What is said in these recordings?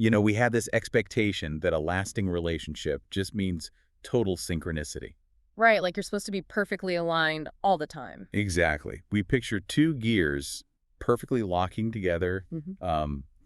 We had this expectation that a lasting relationship just means total synchronicity. Right, like you're supposed to be perfectly aligned all the time. Exactly. We picture two gears perfectly locking together,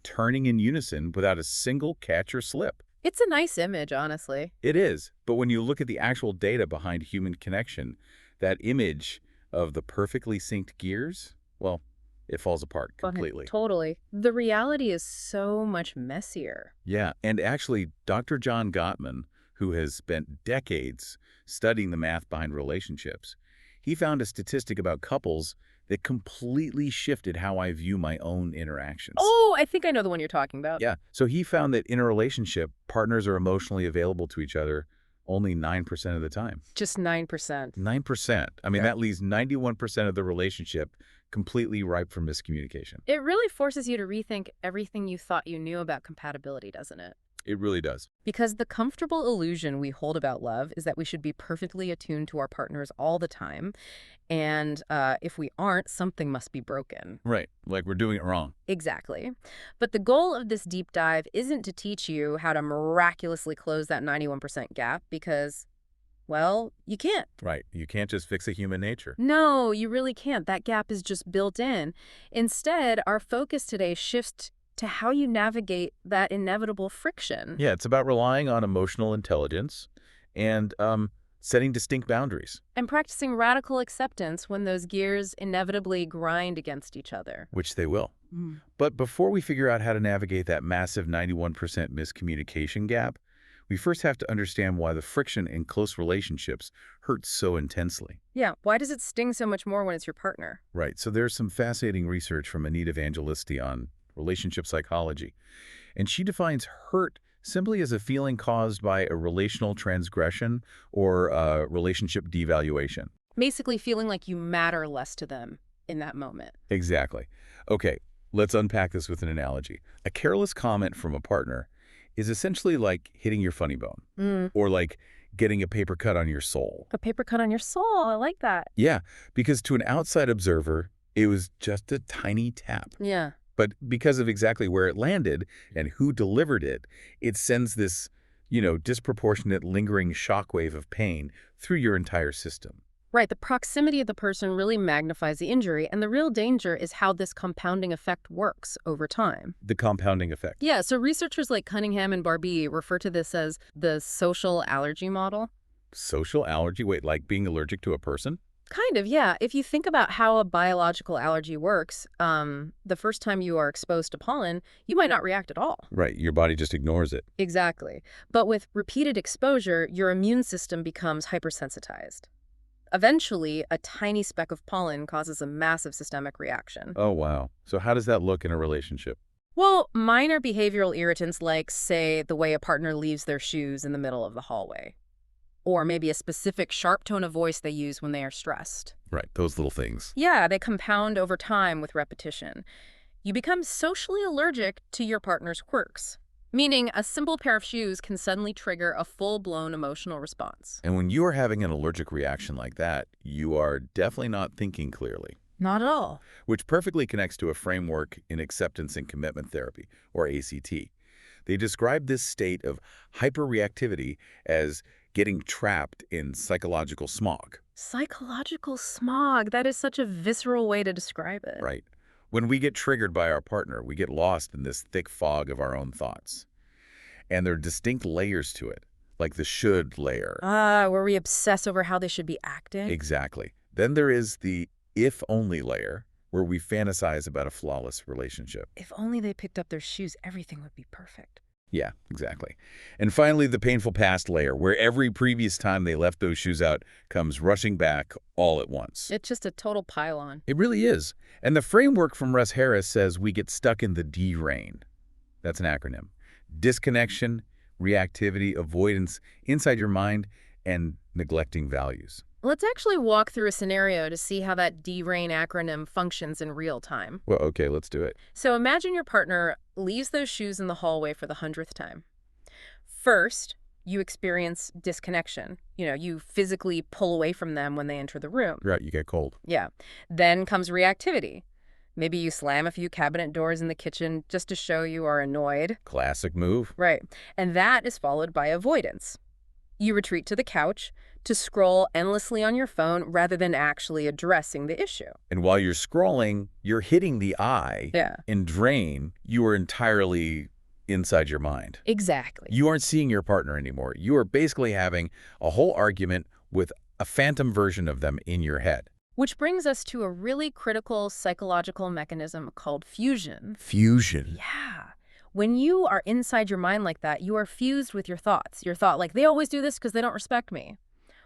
turning in unison without a single catch or slip. It's a nice image, honestly. It is. But when you look at the actual data behind human connection, that image of the perfectly synced gears, well, it falls apart completely. Totally. The reality is so much messier. Yeah, and actually, Dr. John Gottman, who has spent decades studying the math behind relationships, he found a statistic about couples that completely shifted how I view my own interactions. Oh, I think I know the one you're talking about. Yeah, so he found that in a relationship, partners are emotionally available to each other only 9% of the time. Just 9%. 9%. I mean, that leaves 91% of the relationship completely ripe for miscommunication. It really forces you to rethink everything you thought you knew about compatibility, doesn't it? It really does. Because the comfortable illusion we hold about love is that we should be perfectly attuned to our partners all the time. And if we aren't, something must be broken. Right, like we're doing it wrong. Exactly. But the goal of this deep dive isn't to teach you how to miraculously close that 91% gap because, well, you can't. Right, you can't just fix a human nature. No, you really can't. That gap is just built in. Instead, our focus today shifts to how you navigate that inevitable friction. Yeah, it's about relying on emotional intelligence and setting distinct boundaries. And practicing radical acceptance when those gears inevitably grind against each other. Which they will. But before we figure out how to navigate that massive 91% miscommunication gap, we first have to understand why the friction in close relationships hurts so intensely. Yeah, why does it sting so much more when it's your partner? Right, so there's some fascinating research from Anita Evangelisti on relationship psychology, and she defines hurt simply as a feeling caused by a relational transgression or a relationship devaluation. Basically feeling like you matter less to them in that moment. Exactly. Okay, let's unpack this with an analogy. A careless comment from a partner is essentially like hitting your funny bone or like getting a paper cut on your soul. A paper cut on your soul. I like that. Yeah, because to an outside observer, it was just a tiny tap. Yeah. But because of exactly where it landed and who delivered it, it sends this, disproportionate lingering shockwave of pain through your entire system. Right, the proximity of the person really magnifies the injury, and the real danger is how this compounding effect works over time. The compounding effect. Yeah, so researchers like Cunningham and Barbee refer to this as the social allergy model. Social allergy? Wait, like being allergic to a person? Kind of, yeah. If you think about how a biological allergy works, the first time you are exposed to pollen, you might not react at all. Right, your body just ignores it. Exactly. But with repeated exposure, your immune system becomes hypersensitized. Eventually, a tiny speck of pollen causes a massive systemic reaction. Oh, wow. So how does that look in a relationship? Well, minor behavioral irritants like, say, the way a partner leaves their shoes in the middle of the hallway. Or maybe a specific sharp tone of voice they use when they are stressed. Right, those little things. Yeah, they compound over time with repetition. You become socially allergic to your partner's quirks, meaning a simple pair of shoes can suddenly trigger a full-blown emotional response. And when you are having an allergic reaction like that, you are definitely not thinking clearly. Not at all. Which perfectly connects to a framework in acceptance and commitment therapy, or ACT. They describe this state of hyperreactivity as getting trapped in psychological smog. Psychological smog. That is such a visceral way to describe it. Right. When we get triggered by our partner, we get lost in this thick fog of our own thoughts. And there are distinct layers to it, like the should layer. Where we obsess over how they should be acting. Exactly. Then there is the if-only layer, where we fantasize about a flawless relationship. If only they picked up their shoes, everything would be perfect. Yeah, exactly. And finally, the painful past layer, where every previous time they left those shoes out comes rushing back all at once. It's just a total pile-on. It really is. And the framework from Russ Harris says we get stuck in the D rain. That's an acronym. Disconnection, reactivity, avoidance inside your mind, and neglecting values. Let's actually walk through a scenario to see how that D-RAIN acronym functions in real time. Well, okay, let's do it. So imagine your partner leaves those shoes in the hallway for the 100th time. First, you experience disconnection. You physically pull away from them when they enter the room. Right, you get cold. Yeah. Then comes reactivity. Maybe you slam a few cabinet doors in the kitchen just to show you are annoyed. Classic move. Right. And that is followed by avoidance. You retreat to the couch to scroll endlessly on your phone rather than actually addressing the issue. And while you're scrolling, you're hitting the eye. Yeah. In drain, you are entirely inside your mind. Exactly. You aren't seeing your partner anymore. You are basically having a whole argument with a phantom version of them in your head. Which brings us to a really critical psychological mechanism called fusion. Fusion. Yeah. When you are inside your mind like that, you are fused with your thoughts. Your thought like, they always do this because they don't respect me.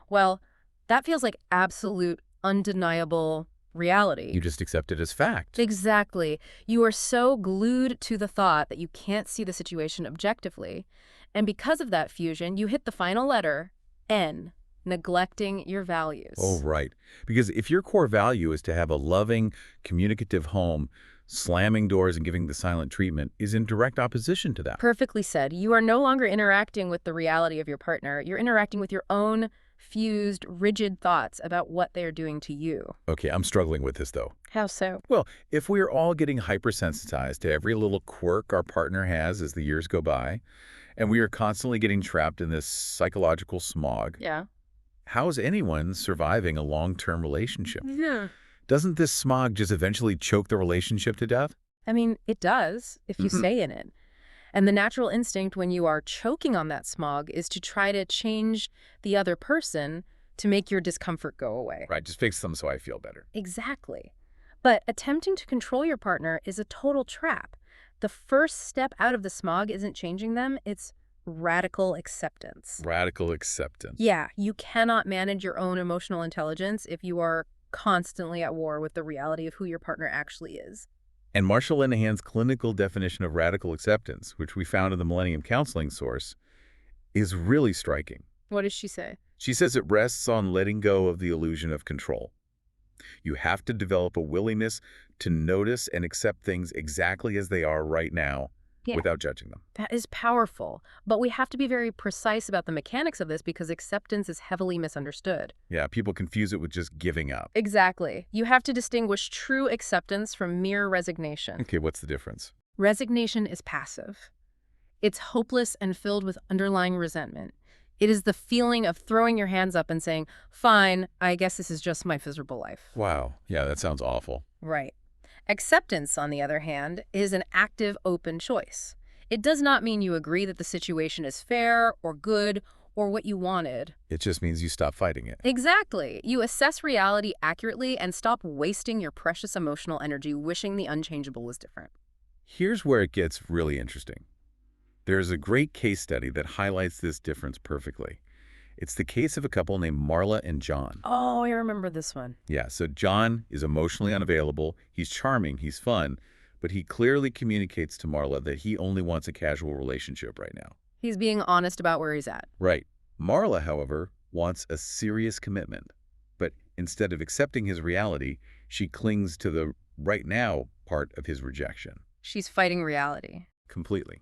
Well, that feels like absolute, undeniable reality. You just accept it as fact. Exactly. You are so glued to the thought that you can't see the situation objectively. And because of that fusion, you hit the final letter, N, neglecting your values. Oh, right. Because if your core value is to have a loving, communicative home, slamming doors and giving the silent treatment is in direct opposition to that. Perfectly said. You are no longer interacting with the reality of your partner. You're interacting with your own fused, rigid thoughts about what they are doing to you. Okay, I'm struggling with this, though. How so? Well, if we are all getting hypersensitized to every little quirk our partner has as the years go by, and we are constantly getting trapped in this psychological smog, Yeah. how's anyone surviving a long-term relationship? Yeah. Doesn't this smog just eventually choke the relationship to death? I mean, it does if you stay in it. And the natural instinct when you are choking on that smog is to try to change the other person to make your discomfort go away. Right, just fix them so I feel better. Exactly. But attempting to control your partner is a total trap. The first step out of the smog isn't changing them, it's radical acceptance. Radical acceptance. Yeah, you cannot manage your own emotional intelligence if you are constantly at war with the reality of who your partner actually is. And Marshall Linehan's clinical definition of radical acceptance, which we found in the Millennium Counseling source, is really striking. What does she say? She says it rests on letting go of the illusion of control. You have to develop a willingness to notice and accept things exactly as they are right now without judging them. That is powerful, but we have to be very precise about the mechanics of this because acceptance is heavily misunderstood. Yeah, people confuse it with just giving up. Exactly. You have to distinguish true acceptance from mere resignation. Okay, what's the difference? Resignation is passive. It's hopeless and filled with underlying resentment. It is the feeling of throwing your hands up and saying, fine, I guess this is just my miserable life. Wow. Yeah, that sounds awful. Right. Acceptance, on the other hand, is an active, open choice. It does not mean you agree that the situation is fair or good or what you wanted. It just means you stop fighting it. Exactly. You assess reality accurately and stop wasting your precious emotional energy wishing the unchangeable was different. Here's where it gets really interesting. There's a great case study that highlights this difference perfectly. It's the case of a couple named Marla and John. Oh, I remember this one. Yeah, so John is emotionally unavailable. He's charming, he's fun, but he clearly communicates to Marla that he only wants a casual relationship right now. He's being honest about where he's at. Right. Marla, however, wants a serious commitment. But instead of accepting his reality, she clings to the right now part of his rejection. She's fighting reality. Completely.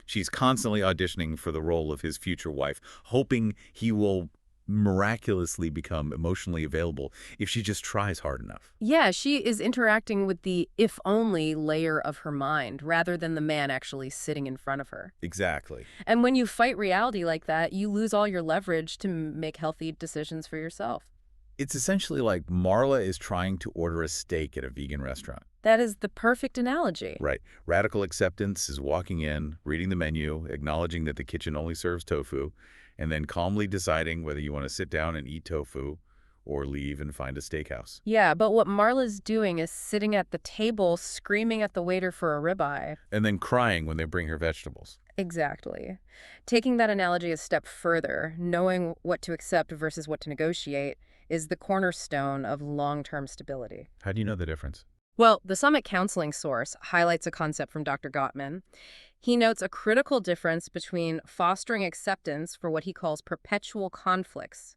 She's constantly auditioning for the role of his future wife, hoping he will miraculously become emotionally available if she just tries hard enough. Yeah, she is interacting with the if-only layer of her mind rather than the man actually sitting in front of her. Exactly. And when you fight reality like that, you lose all your leverage to make healthy decisions for yourself. It's essentially like Marla is trying to order a steak at a vegan restaurant. That is the perfect analogy. Right. Radical acceptance is walking in, reading the menu, acknowledging that the kitchen only serves tofu, and then calmly deciding whether you want to sit down and eat tofu or leave and find a steakhouse. Yeah, but what Marla's doing is sitting at the table screaming at the waiter for a ribeye. And then crying when they bring her vegetables. Exactly. Taking that analogy a step further, knowing what to accept versus what to negotiate is the cornerstone of long-term stability. How do you know the difference? Well, the Summit Counseling source highlights a concept from Dr. Gottman. He notes a critical difference between fostering acceptance for what he calls perpetual conflicts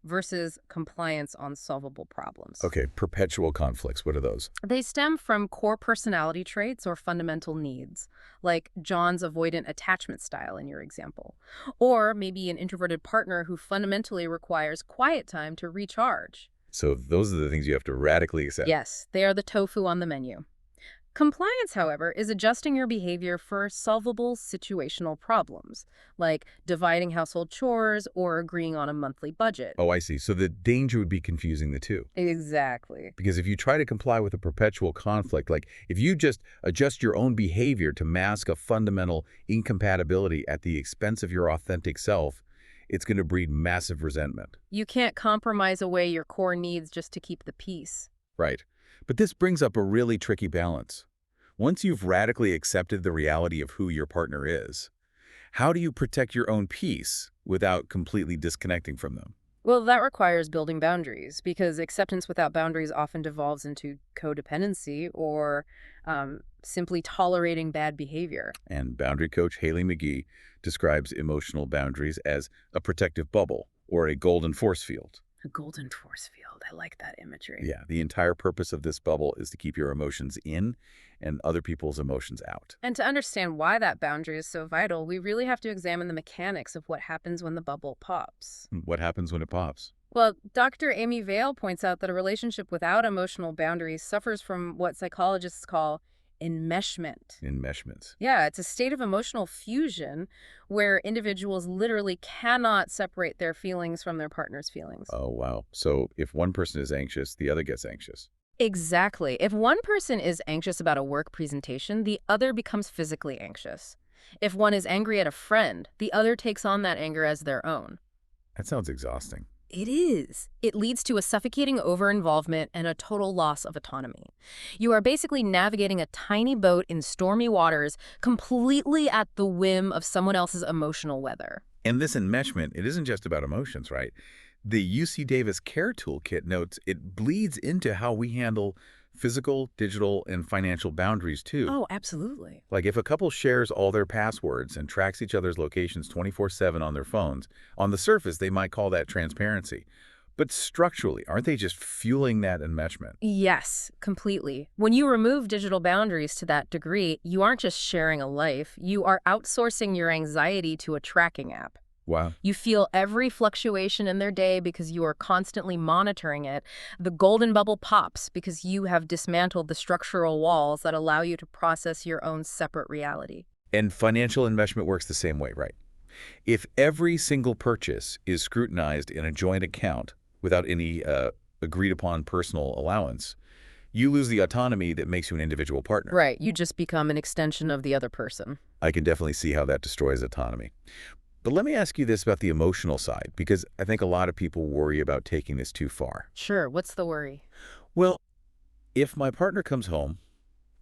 versus compliance on solvable problems. Okay, perpetual conflicts. What are those? They stem from core personality traits or fundamental needs, like John's avoidant attachment style in your example, or maybe an introverted partner who fundamentally requires quiet time to recharge. So those are the things you have to radically accept. Yes, they are the tofu on the menu. Compliance, however, is adjusting your behavior for solvable situational problems, like dividing household chores or agreeing on a monthly budget. Oh, I see. So the danger would be confusing the two. Exactly. Because if you try to comply with a perpetual conflict, like if you just adjust your own behavior to mask a fundamental incompatibility at the expense of your authentic self, it's going to breed massive resentment. You can't compromise away your core needs just to keep the peace. Right. But this brings up a really tricky balance. Once you've radically accepted the reality of who your partner is, how do you protect your own peace without completely disconnecting from them? Well, that requires building boundaries because acceptance without boundaries often devolves into codependency or simply tolerating bad behavior. And boundary coach Haley McGee describes emotional boundaries as a protective bubble or a golden force field. A golden force field. I like that imagery. Yeah, the entire purpose of this bubble is to keep your emotions in and other people's emotions out. And to understand why that boundary is so vital, we really have to examine the mechanics of what happens when the bubble pops. What happens when it pops? Well, Dr. Amy Vale points out that a relationship without emotional boundaries suffers from what psychologists call enmeshment. Enmeshments. Yeah, it's a state of emotional fusion where individuals literally cannot separate their feelings from their partner's feelings. Oh, wow. So if one person is anxious, the other gets anxious. Exactly. If one person is anxious about a work presentation, the other becomes physically anxious. If one is angry at a friend, the other takes on that anger as their own. That sounds exhausting. It is. It leads to a suffocating over-involvement and a total loss of autonomy. You are basically navigating a tiny boat in stormy waters, completely at the whim of someone else's emotional weather. And this enmeshment, it isn't just about emotions, right? The UC Davis Care Toolkit notes it bleeds into how we handle physical, digital, and financial boundaries too. Oh, absolutely. Like if a couple shares all their passwords and tracks each other's locations 24/7 on their phones, on the surface they might call that transparency. But structurally, aren't they just fueling that enmeshment? Yes, completely. When you remove digital boundaries to that degree, you aren't just sharing a life, you are outsourcing your anxiety to a tracking app. Wow. You feel every fluctuation in their day because you are constantly monitoring it. The golden bubble pops because you have dismantled the structural walls that allow you to process your own separate reality. And financial enmeshment works the same way, right? If every single purchase is scrutinized in a joint account without any agreed-upon personal allowance, you lose the autonomy that makes you an individual partner. Right, you just become an extension of the other person. I can definitely see how that destroys autonomy. But let me ask you this about the emotional side, because I think a lot of people worry about taking this too far. Sure, what's the worry? Well, if my partner comes home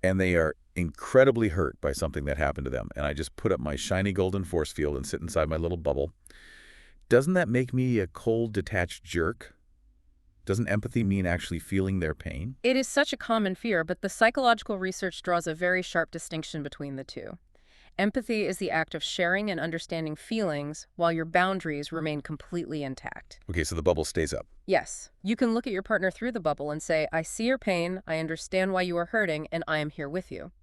and they are incredibly hurt by something that happened to them, and I just put up my shiny golden force field and sit inside my little bubble, doesn't that make me a cold, detached jerk? Doesn't empathy mean actually feeling their pain? It is such a common fear, but the psychological research draws a very sharp distinction between the two. Empathy is the act of sharing and understanding feelings while your boundaries remain completely intact. Okay, so the bubble stays up. Yes, you can look at your partner through the bubble and say, I see your pain, I understand why you are hurting, and I am here with you.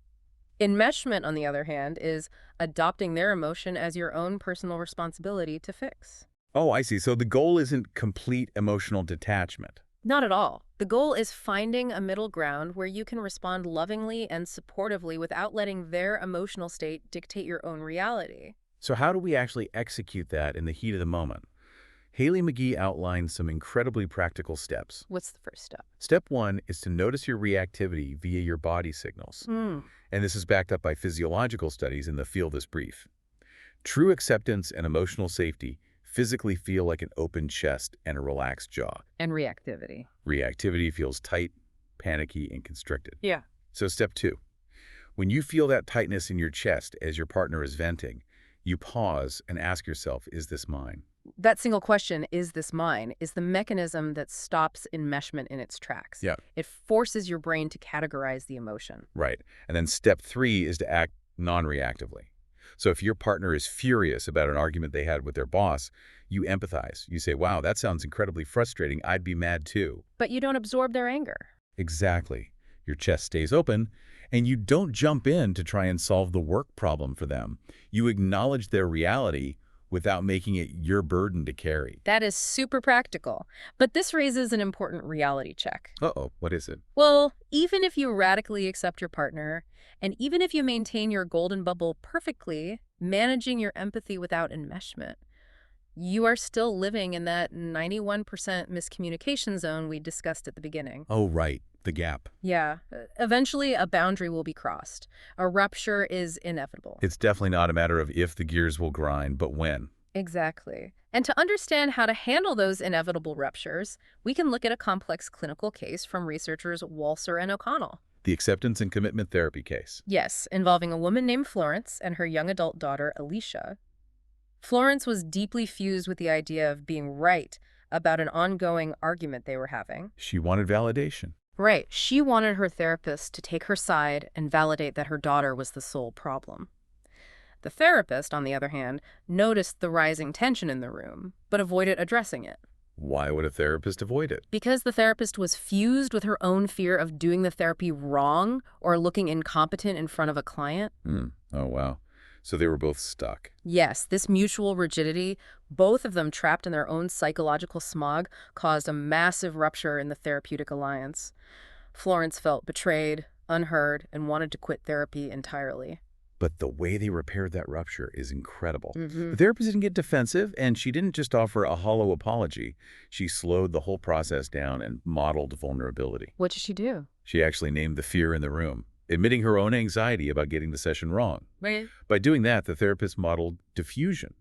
Enmeshment, on the other hand, is adopting their emotion as your own personal responsibility to fix. Oh, I see. So the goal isn't complete emotional detachment. Not at all. The goal is finding a middle ground where you can respond lovingly and supportively without letting their emotional state dictate your own reality. So how do we actually execute that in the heat of the moment? Haley McGee outlines some incredibly practical steps. What's the first step? Step one is to notice your reactivity via your body signals. And this is backed up by physiological studies in the Feel This Brief. True acceptance and emotional safety physically feel like an open chest and a relaxed jaw. And reactivity. Reactivity feels tight, panicky, and constricted. Yeah. So step two, when you feel that tightness in your chest as your partner is venting, you pause and ask yourself, is this mine? That single question, is this mine, is the mechanism that stops enmeshment in its tracks. Yeah. It forces your brain to categorize the emotion. Right. And then step three is to act non-reactively. So if your partner is furious about an argument they had with their boss, you empathize. You say, wow, that sounds incredibly frustrating. I'd be mad too. But you don't absorb their anger. Exactly. Your chest stays open, and you don't jump in to try and solve the work problem for them. You acknowledge their reality without making it your burden to carry. That is super practical. But this raises an important reality check. Uh-oh, what is it? Well, even if you radically accept your partner, and even if you maintain your golden bubble perfectly, managing your empathy without enmeshment, you are still living in that 91% miscommunication zone we discussed at the beginning. Oh, right, the gap. Yeah, eventually a boundary will be crossed. A rupture is inevitable. It's definitely not a matter of if the gears will grind, but when. Exactly. And to understand how to handle those inevitable ruptures, we can look at a complex clinical case from researchers Walser and O'Connell. The acceptance and commitment therapy case. Yes, involving a woman named Florence and her young adult daughter, Alicia. Florence was deeply fused with the idea of being right about an ongoing argument they were having. She wanted validation. Right. She wanted her therapist to take her side and validate that her daughter was the sole problem. The therapist, on the other hand, noticed the rising tension in the room, but avoided addressing it. Why would a therapist avoid it? Because the therapist was fused with her own fear of doing the therapy wrong or looking incompetent in front of a client. Oh, wow. So they were both stuck. Yes, this mutual rigidity, both of them trapped in their own psychological smog, caused a massive rupture in the therapeutic alliance. Florence felt betrayed, unheard, and wanted to quit therapy entirely. But the way they repaired that rupture is incredible. Mm-hmm. The therapist didn't get defensive, and she didn't just offer a hollow apology. She slowed the whole process down and modeled vulnerability. What did she do? She actually named the fear in the room, admitting her own anxiety about getting the session wrong. Right. By doing that, the therapist modeled diffusion.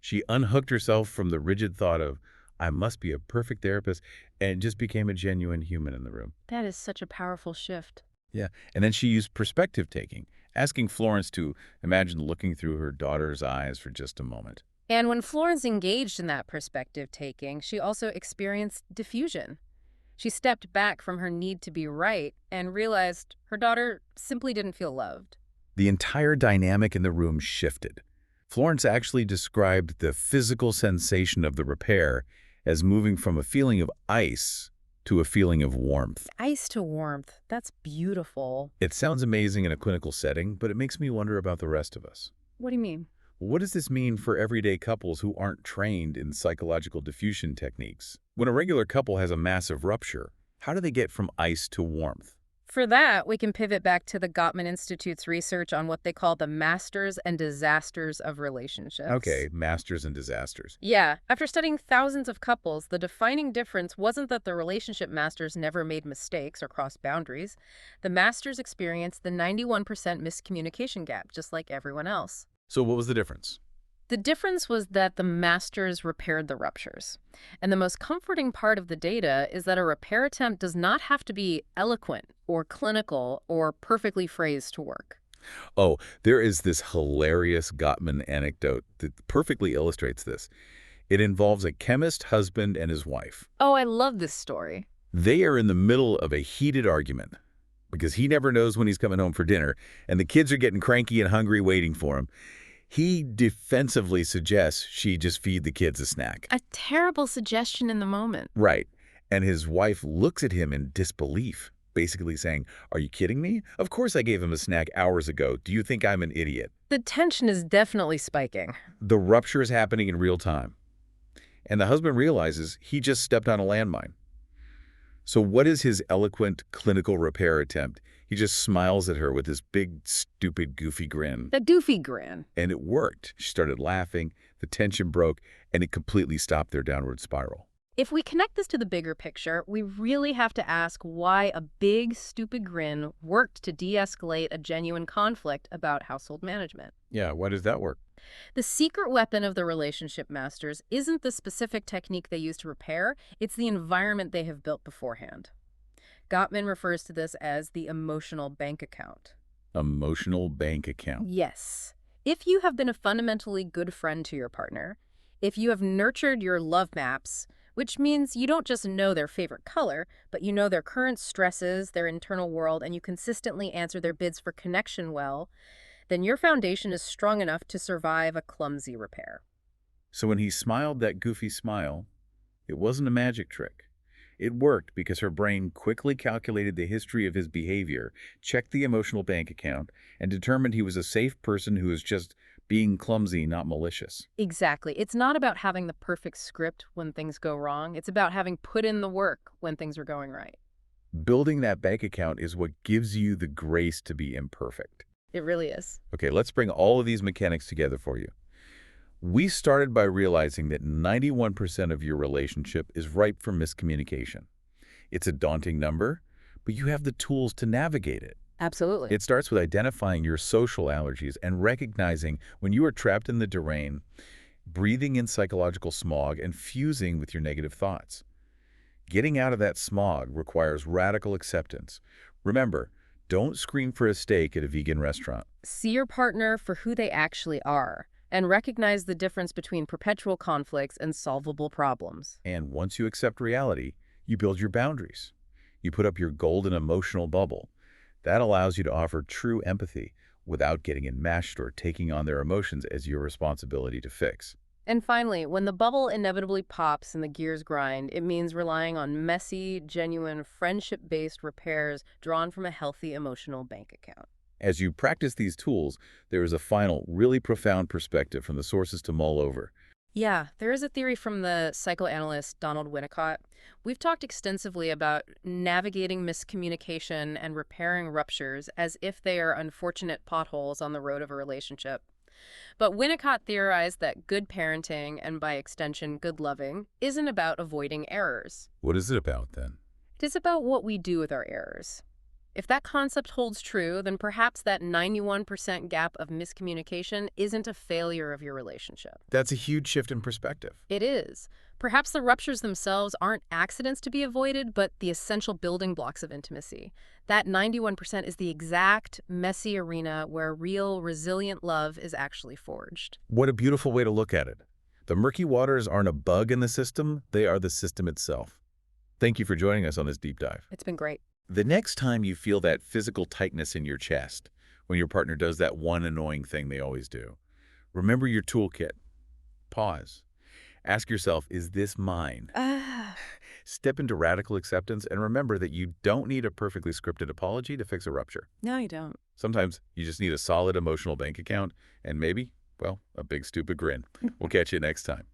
She unhooked herself from the rigid thought of, I must be a perfect therapist, and just became a genuine human in the room. That is such a powerful shift. Yeah, and then she used perspective taking, asking Florence to imagine looking through her daughter's eyes for just a moment. And when Florence engaged in that perspective taking, she also experienced diffusion. She stepped back from her need to be right and realized her daughter simply didn't feel loved. The entire dynamic in the room shifted. Florence actually described the physical sensation of the repair as moving from a feeling of ice to a feeling of warmth. Ice to warmth. That's beautiful. It sounds amazing in a clinical setting, but it makes me wonder about the rest of us. What do you mean? What does this mean for everyday couples who aren't trained in psychological diffusion techniques? When a regular couple has a massive rupture, how do they get from ice to warmth? For that, we can pivot back to the Gottman Institute's research on what they call the masters and disasters of relationships. Okay, masters and disasters. Yeah, after studying thousands of couples, the defining difference wasn't that the relationship masters never made mistakes or crossed boundaries. The masters experienced the 91% miscommunication gap, just like everyone else. So what was the difference? The difference was that the masters repaired the ruptures. And the most comforting part of the data is that a repair attempt does not have to be eloquent or clinical or perfectly phrased to work. Oh, there is this hilarious Gottman anecdote that perfectly illustrates this. It involves a chemist husband and his wife. Oh, I love this story. They are in the middle of a heated argument because he never knows when he's coming home for dinner, and the kids are getting cranky and hungry waiting for him. He defensively suggests she just feed the kids a snack. A terrible suggestion in the moment. Right. And his wife looks at him in disbelief, basically saying, "Are you kidding me? Of course I gave him a snack hours ago. Do you think I'm an idiot?" The tension is definitely spiking. The rupture is happening in real time. And the husband realizes he just stepped on a landmine. So what is his eloquent clinical repair attempt? He just smiles at her with this big, stupid, goofy grin. The doofy grin. And it worked. She started laughing, the tension broke, and it completely stopped their downward spiral. If we connect this to the bigger picture, we really have to ask why a big, stupid grin worked to de-escalate a genuine conflict about household management. Yeah, why does that work? The secret weapon of the relationship masters isn't the specific technique they use to repair, it's the environment they have built beforehand. Gottman refers to this as the emotional bank account. Emotional bank account. Yes. If you have been a fundamentally good friend to your partner, if you have nurtured your love maps, which means you don't just know their favorite color, but you know their current stresses, their internal world, and you consistently answer their bids for connection well, then your foundation is strong enough to survive a clumsy repair. So when he smiled that goofy smile, it wasn't a magic trick. It worked because her brain quickly calculated the history of his behavior, checked the emotional bank account, and determined he was a safe person who was just being clumsy, not malicious. Exactly. It's not about having the perfect script when things go wrong. It's about having put in the work when things are going right. Building that bank account is what gives you the grace to be imperfect. It really is. Okay, let's bring all of these mechanics together for you. We started by realizing that 91% of your relationship is ripe for miscommunication. It's a daunting number, but you have the tools to navigate it. Absolutely. It starts with identifying your social allergies and recognizing when you are trapped in the terrain, breathing in psychological smog, and fusing with your negative thoughts. Getting out of that smog requires radical acceptance. Remember, don't scream for a steak at a vegan restaurant. See your partner for who they actually are and recognize the difference between perpetual conflicts and solvable problems. And once you accept reality, you build your boundaries. You put up your golden emotional bubble. That allows you to offer true empathy without getting enmeshed or taking on their emotions as your responsibility to fix. And finally, when the bubble inevitably pops and the gears grind, it means relying on messy, genuine, friendship-based repairs drawn from a healthy emotional bank account. As you practice these tools, there is a final, really profound perspective from the sources to mull over. Yeah, there is a theory from the psychoanalyst Donald Winnicott. We've talked extensively about navigating miscommunication and repairing ruptures as if they are unfortunate potholes on the road of a relationship. But Winnicott theorized that good parenting, and by extension good loving, isn't about avoiding errors. What is it about, then? It is about what we do with our errors. If that concept holds true, then perhaps that 91% gap of miscommunication isn't a failure of your relationship. That's a huge shift in perspective. It is. Perhaps the ruptures themselves aren't accidents to be avoided, but the essential building blocks of intimacy. That 91% is the exact, messy arena where real, resilient love is actually forged. What a beautiful way to look at it. The murky waters aren't a bug in the system, they are the system itself. Thank you for joining us on this deep dive. It's been great. The next time you feel that physical tightness in your chest, when your partner does that one annoying thing they always do, remember your toolkit. Pause. Ask yourself, is this mine? Step into radical acceptance and remember that you don't need a perfectly scripted apology to fix a rupture. No, you don't. Sometimes you just need a solid emotional bank account and maybe, well, a big stupid grin. We'll catch you next time.